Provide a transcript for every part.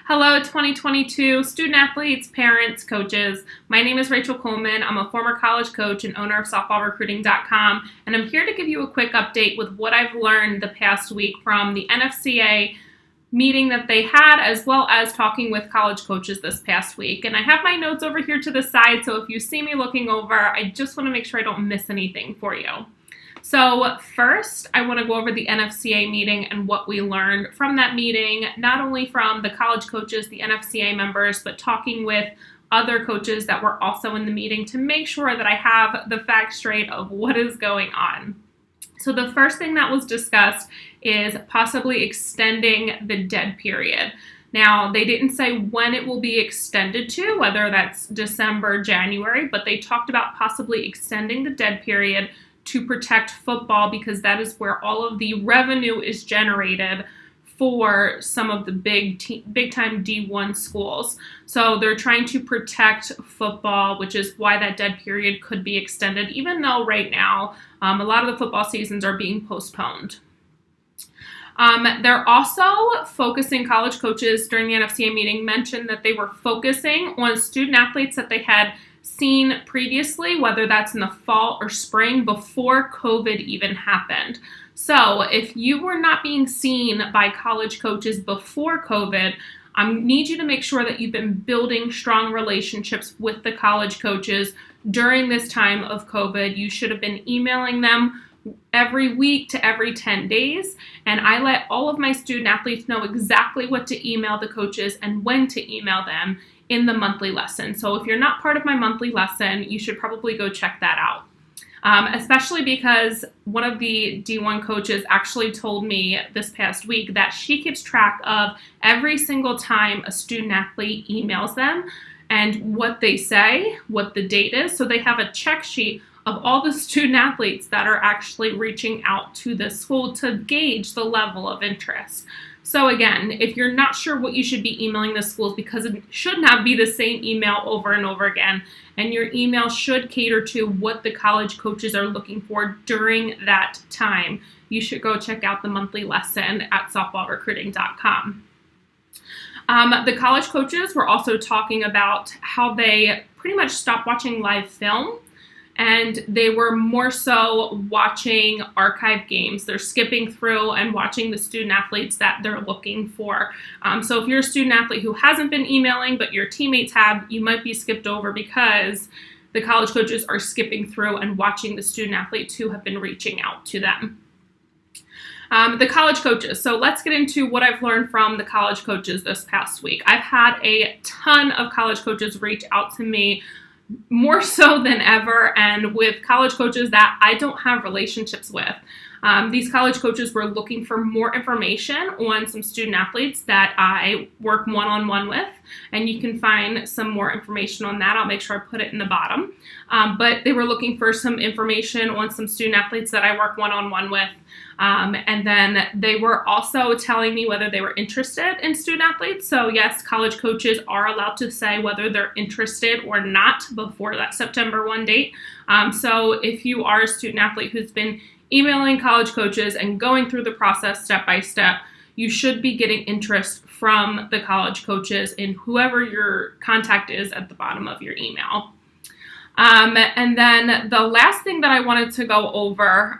Hello, 2022 student athletes, parents, coaches. My name is Rachel Coleman. I'm a former college coach and owner of softballrecruiting.com, and I'm here to give you a quick update with what I've learned the past week from the NFCA meeting that they had, as well as talking with college coaches this past week. And I have my notes over here to the side, so if you see me looking over, I just want to make sure I don't miss anything for you. So first, I want to go over the NFCA meeting and what we learned from that meeting, not only from the college coaches, the NFCA members, but talking with other coaches that were also in the meeting to make sure that I have the facts straight of what is going on. So the first thing that was discussed is possibly extending the dead period. Now, they didn't say when it will be extended to, whether that's December, January, but they talked about possibly extending the dead period to protect football because that is where all of the revenue is generated for some of the big-time D1 schools. So they're trying to protect football, which is why that dead period could be extended, even though right now a lot of the football seasons are being postponed. They're also focusing, college coaches during the NFCA meeting mentioned that they were focusing on student athletes that they had seen previously, whether that's in the fall or spring before COVID even happened. So if you were not being seen by college coaches before COVID, I need you to make sure that you've been building strong relationships with the college coaches during this time of COVID. You should have been emailing them every week to every 10 days. And I let all of my student athletes know exactly what to email the coaches and when to email them in the monthly lesson. So if you're not part of my monthly lesson, you should probably go check that out. Especially because one of the D1 coaches actually told me this past week that she keeps track of every single time a student athlete emails them and what they say, what the date is. So they have a check sheet of all the student athletes that are actually reaching out to the school to gauge the level of interest. So again, if you're not sure what you should be emailing the schools, because it should not be the same email over and over again, and your email should cater to what the college coaches are looking for during that time, you should go check out the monthly lesson at softballrecruiting.com. The college coaches were also talking about how they pretty much stopped watching live film, and they were more so watching archive games. They're skipping through and watching the student athletes that they're looking for. So if you're a student athlete who hasn't been emailing, but your teammates have, you might be skipped over because the college coaches are skipping through and watching the student athletes who have been reaching out to them. The college coaches. So let's get into what I've learned from the college coaches this past week. I've had a ton of college coaches reach out to me, more so than ever, and with college coaches that I don't have relationships with. These college coaches were looking for more information on some student athletes that I work one-on-one with, and you can find some more information on that. I'll make sure I put it in the bottom. But they were looking for some information on some student athletes that I work one-on-one with. And then they were also telling me whether they were interested in student athletes. So yes, college coaches are allowed to say whether they're interested or not before that September 1 date. So if you are a student athlete who's been emailing college coaches and going through the process step by step, you should be getting interest from the college coaches in whoever your contact is at the bottom of your email. And then the last thing that I wanted to go over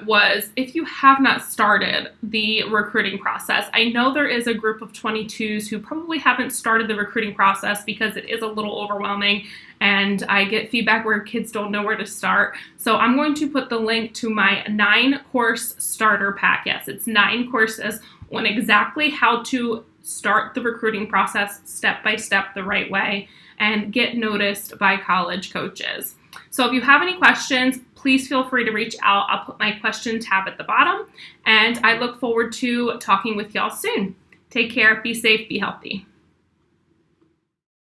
was if you have not started the recruiting process. I know there is a group of 22s who probably haven't started the recruiting process because it is a little overwhelming, and I get feedback where kids don't know where to start. So I'm going to put the link to my 9-course starter pack. Yes, it's 9 courses on exactly how to start the recruiting process step by step the right way and get noticed by college coaches. So if you have any questions, please feel free to reach out. I'll put my question tab at the bottom, and I look forward to talking with y'all soon. Take care, be safe, be healthy.